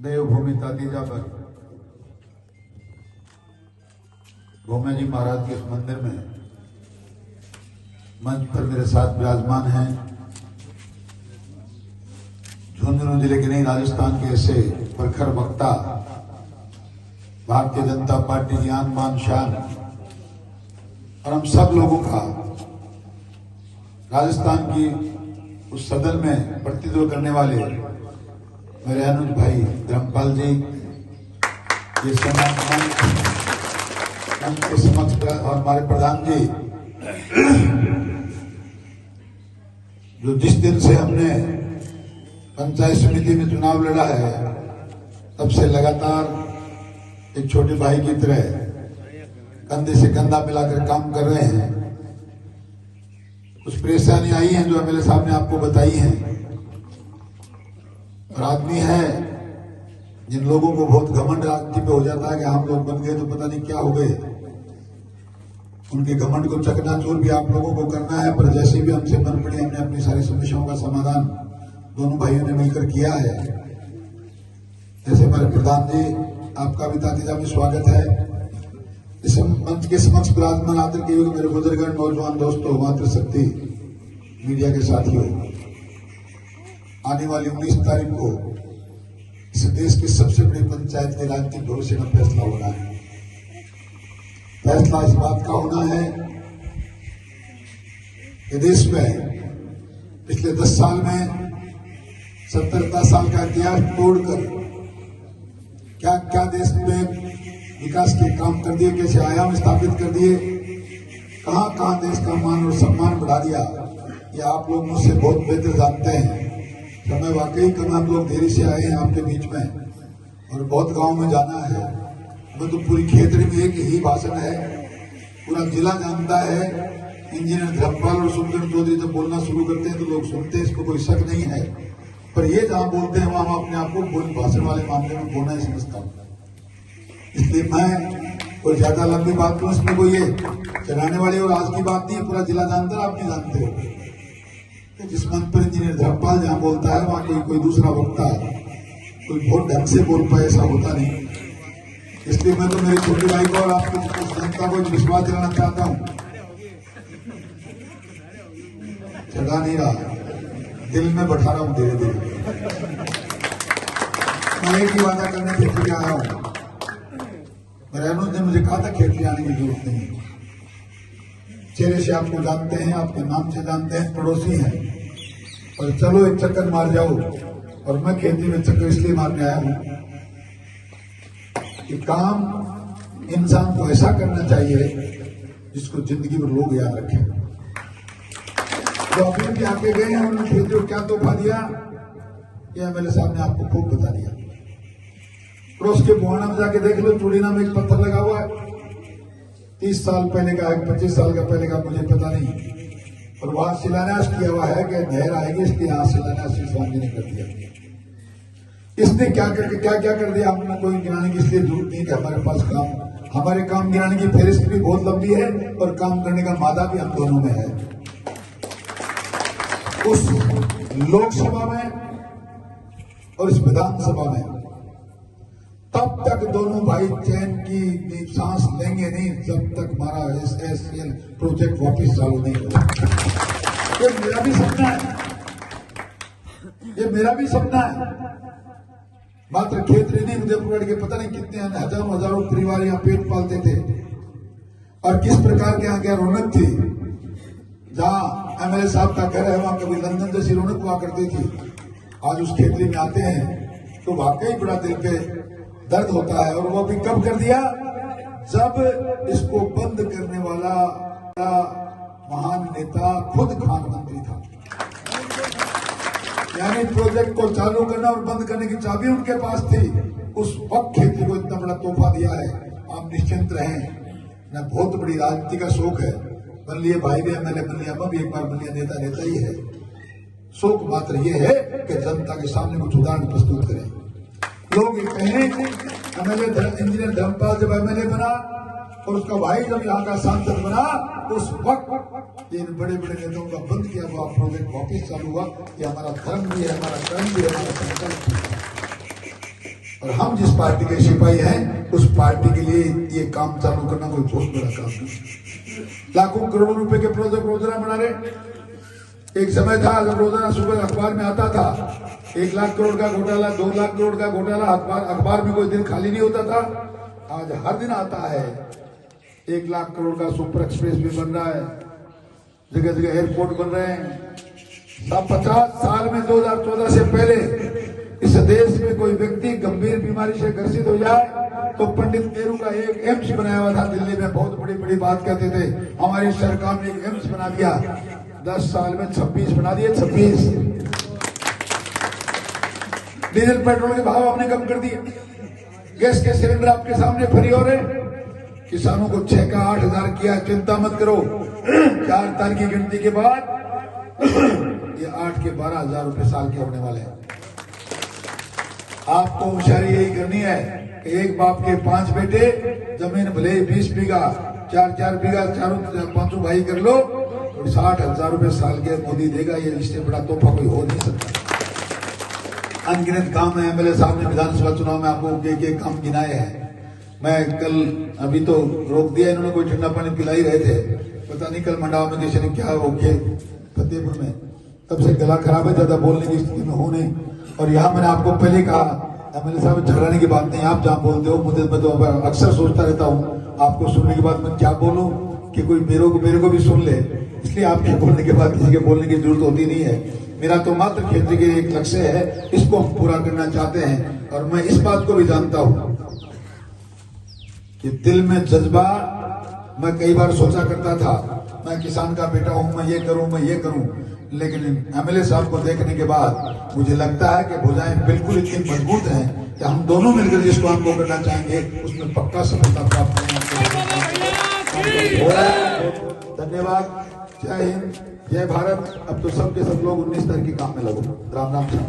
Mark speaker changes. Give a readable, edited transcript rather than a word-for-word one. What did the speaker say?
Speaker 1: देवभूमि तातीजा पर भोमे जी महाराज के इस मंदिर में मंच पर मेरे साथ विराजमान हैं झुंझुनू जिले के नहीं राजस्थान के ऐसे प्रखर वक्ता, भारतीय जनता पार्टी की आन बान शान और हम सब लोगों का राजस्थान की उस सदन में प्रतिनिधित्व करने वाले मेरे अनुज भाई धर्मपाल जी, ये मंच के समक्ष और हमारे प्रधान जी, जो जिस दिन से हमने पंचायत समिति में चुनाव लड़ा है तब से लगातार एक छोटे भाई की तरह कंधे से कंधा मिलाकर काम कर रहे हैं। कुछ परेशानी आई हैं जो मेरे सामने आपको बताई हैं, और आदमी है जिन लोगों को बहुत घमंड राजनीति पे हो जाता है कि हम लोग बन गए तो पता नहीं क्या हो गए, उनके घमंड को चकनाचूर भी आप लोगों को करना है। पर जैसे भी हमसे बन पड़ी, हमने अपनी सारी समस्याओं का समाधान दोनों भाइयों ने मिलकर किया है। जैसे हमारे प्रधान जी, आपका भी तातीजा में स्वागत है। इस मंच के समक्ष विराजमान आदर के युग मेरे बुजुर्गण, नौजवान दोस्तों, मातृशक्ति मीडिया के साथियों, आने वाली 19 तारीख को इस देश की सबसे बड़ी पंचायत के राजनीतिक भविष्य का फैसला होना है। फैसला इस बात का होना है कि देश में पिछले 10 साल में 70 साल का इतिहास तोड़कर क्या क्या देश में विकास के काम कर दिए, कैसे आयाम स्थापित कर दिए, कहां कहां देश का मान और सम्मान बढ़ा दिया, ये आप लोग मुझसे बहुत बेहतर जानते हैं। समय वाकई कम, हम लोग देरी से आए हैं आपके बीच में और बहुत गांव में जाना है। हमें तो पूरी क्षेत्र में एक ही भाषण है, पूरा जिला जानता है। इंजीनियर धर्मपाल और सुंदर चौधरी जब बोलना शुरू करते हैं तो लोग सुनते हैं, इसको कोई शक नहीं है। पर ये जहां बोलते हैं वहां हम अपने आप को बोल भाषण वाले मामले में बोलना ही समझता हूं। इसलिए मैं कोई ज्यादा लंबी बात तो उसमें कोई ये चलाने वाली और आज की बात नहीं, पूरा जिला जानता है, आप भी जानते हो कि जिस मंच पर इंजीनियर धर्मपाल जहां बोलता है वहां कोई दूसरा वक्ता कोई बहुत ढंग से बोल पाए, ऐसा होता नहीं। इसलिए मैं तो मेरे छोटे भाई को और आपको जनता को विश्वास दिलाना चाहता हूं, चढ़ा नहीं रहा, दिल में बैठा रहा हूं धीरे धीरे। मैं एक ही वादा करने के लिए आया हूं। मेरे अनुज ने मुझे कहा था खेती आने की जरूरत नहीं है, चेहरे से आपको जानते हैं, आपके नाम से जानते हैं, पड़ोसी हैं, और चलो एक चक्कर मार जाओ। और मैं खेती में चक्कर इसलिए मारने आया हूं कि काम इंसान को ऐसा करना चाहिए जिसको जिंदगी में लोग याद रखें। जो अभी भी आके गए हैं उन्होंने खेती को क्या तोहफा दिया, यह मेरे सामने आपको खूब बता दिया। पड़ोस के बुहाना में जाके देख लो, चूड़ीना में एक पत्थर लगा हुआ है, 30 साल पहले का है, 25 साल का पहले का, मुझे पता नहीं, और वहां शिलान्यास किया हुआ है कि नहर आएगी, इसलिए यहां शिलान्यास स्वामी ने कर दिया। इसने क्या करके क्या क्या कर दिया, हमने कोई गिनाने की इसलिए जरूरत नहीं कि हमारे पास काम, हमारे काम गिनाने की फहरिस्त भी बहुत लंबी है और काम करने का मादा भी हम दोनों में है। उस लोकसभा में और इस विधानसभा में तब तक दोनों भाई चैन की सांस लेंगे नहीं जब तक हमारा SSL प्रोजेक्ट वापस चालू नहीं होगा। ये मेरा भी सपना है, ये मेरा भी सपना है। मात्र क्षेत्र नहीं, उदयपुर के पता नहीं कितने हजारों हजारों परिवार यहाँ पेट पालते थे और किस प्रकार के यहाँ क्या रौनक थी। जहां MLA साहब का घर है वहां कभी लंदन जैसी रौनक हुआ करती थी। आज उस क्षेत्र में आते हैं तो वाकई बड़ा दिल पे दर्द होता है। और वो भी कब कर दिया, जब इसको बंद करने वाला महान नेता खुद खान मंत्री था। यानी प्रोजेक्ट को चालू करना और बंद करने की चाबी उनके पास थी। उस वक्त खेती को इतना बड़ा तोहफा दिया है, आप निश्चिंत रहें। न बहुत बड़ी राजनीति का शौक है, बन लिए भाई भी MLA बन लिया, मैं भी एक बार बन लिया, नेता नेता ही है। शौक मात्र ये है कि जनता के सामने कुछ उदाहरण प्रस्तुत करें। लोग ये कहें MLA इंजीनियर धर्मपाल जब MLA बना और उसका भाई जब यहाँ का सांसद बना, उस वक्त इन बड़े बड़े नेताओं का बंद किया हुआ प्रोजेक्ट वापस चालू हुआ। ये हमारा धर्म भी है, हमारा कर्म भी है, हमारा संकल्प भी है। और हम जिस पार्टी के सिपाही हैं उस पार्टी के लिए ये काम चालू करना कोई बहुत बड़ा काम नहीं। लाखों करोड़ों रुपए के प्रोजेक्ट रोजाना बना रहे। एक समय था जब रोजाना सुबह अखबार में आता था 1 लाख करोड़ का घोटाला, 2 लाख करोड़ का घोटाला, अखबार में कोई दिन खाली नहीं होता था। आज हर दिन आता है। 1 लाख करोड़ का सुपर एक्सप्रेस भी बन रहा है, जगह जगह एयरपोर्ट बन रहे हैं। 50 साल में 2014 से पहले इस देश में कोई व्यक्ति गंभीर बीमारी से ग्रसित हो जाए तो पंडित नेहरू का एक एम्स बनाया हुआ था दिल्ली में। बहुत बड़ी बड़ी बात कहते थे। हमारी सरकार ने एक एम्स बना दिया। 10 साल में 26 बना दिए। 26 डीजल पेट्रोल के भाव आपने कम कर दिए। गैस के सिलेंडर आपके सामने फ्री हो रहे। किसानों को 6 का 8,000 किया। चिंता मत करो, 4 तारीख की गिनती के बाद ये 8 के 12,000 रुपए साल के होने वाले हैं। आपको होशियारी यही करनी है कि एक बाप के 5 बेटे, जमीन भले 20 बीघा, 4-4 बीघा, 4-5 भाई कर लो तो 60,000 रुपए साल के मोदी देगा। ये इससे बड़ा तोहफा कोई हो नहीं सकता। अनगिनत काम है। एमएलए साहब ने विधानसभा चुनाव में आपको एक काम गिनाए हैं। मैं कल अभी तो रोक दिया इन्होंने, कोई ठंडा पानी पिला ही रहे थे। पता नहीं कल मंडावा में किसी ने क्या रोके फतेहपुर में, तब से गला खराब है, ज्यादा बोलने की स्थिति में हो नहीं। और यहाँ मैंने आपको पहले कहा एमएलए साहब झगड़ाने की बात नहीं, आप जहाँ बोलते हो मुझे मैं तो अक्सर सोचता रहता हूँ आपको सुनने के बाद मैं क्या बोलूँ कि कोई मेरे को भी सुन ले। इसलिए आपके बोलने के बाद किसी के बोलने की जरूरत होती नहीं है। मेरा तो मात्र क्षेत्र के एक लक्ष्य है, इसको हम पूरा करना चाहते हैं। और मैं इस बात को भी जानता हूँ कि दिल में जज्बा, मैं कई बार सोचा करता था मैं किसान का बेटा हूं, मैं ये करूं, लेकिन एमएलए साहब को देखने के बाद मुझे लगता है कि भुजाएं बिल्कुल इतनी मजबूत हैं कि हम दोनों मिलकर जिस काम को करना चाहेंगे उसमें पक्का सफलता प्राप्त होगा। धन्यवाद। जय हिंद, जय भारत। अब तो सबके सब लोग 19 तारीख के काम में लगो। राम राम साहब।